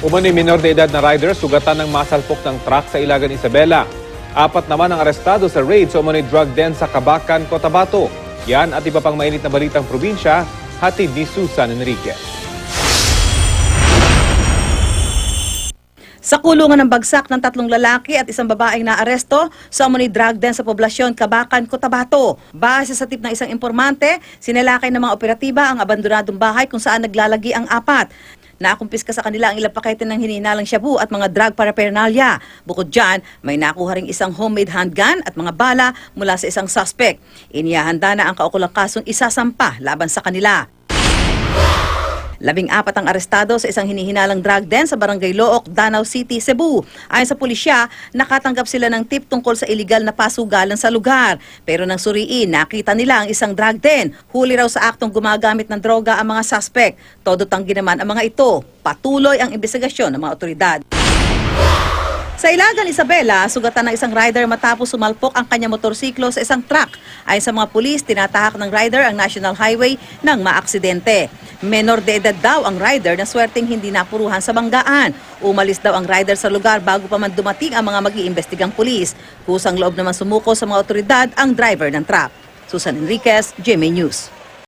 Umano'y minor de edad na rider sugatan ng masalpok ng truck sa Ilagan, Isabela. 4 naman ang arestado sa raid sa umano'y drug den sa Cabacan, Cotabato. Yan at iba pang mainit na balitang probinsya, hatid ni Susan Enriquez. Sa kulungan ng bagsak ng 3 lalaki at isang babaeng naaresto sa umano'y drug den sa poblasyon Cabacan, Cotabato. Base sa tip ng isang informante, sinalakay ng mga operatiba ang abandonadong bahay kung saan naglalagi ang 4. Nakumpiska sa kanila ang ilang pakete ng hinihinalang shabu at mga drug paraphernalia. Bukod dyan, may nakuha ring isang homemade handgun at mga bala mula sa isang suspect. Inihahanda na ang kaukulang kasong isasampa laban sa kanila. 14 ang arestado sa isang hinihinalang drug den sa Barangay Looc, Danau City, Cebu. Ayon sa pulisya, nakatanggap sila ng tip tungkol sa iligal na pasugalan sa lugar. Pero nang suriin, nakita nila ang isang drug den. Huli raw sa aktong gumagamit ng droga ang mga suspect. Todo tanggi naman ang mga ito. Patuloy ang investigasyon ng mga otoridad. Sa Ilagan, Isabela, sugatan ng isang rider matapos sumalpok ang kanyang motorsiklo sa isang truck. Ayon sa mga pulis, tinatahak ng rider ang National Highway nang maaksidente. Menor de edad daw ang rider na swerteng hindi napuruhan sa banggaan. Umalis daw ang rider sa lugar bago pa man dumating ang mga mag-iimbestigang pulis. Kusang loob naman sumuko sa mga otoridad ang driver ng truck. Susan Enriquez, GMA News.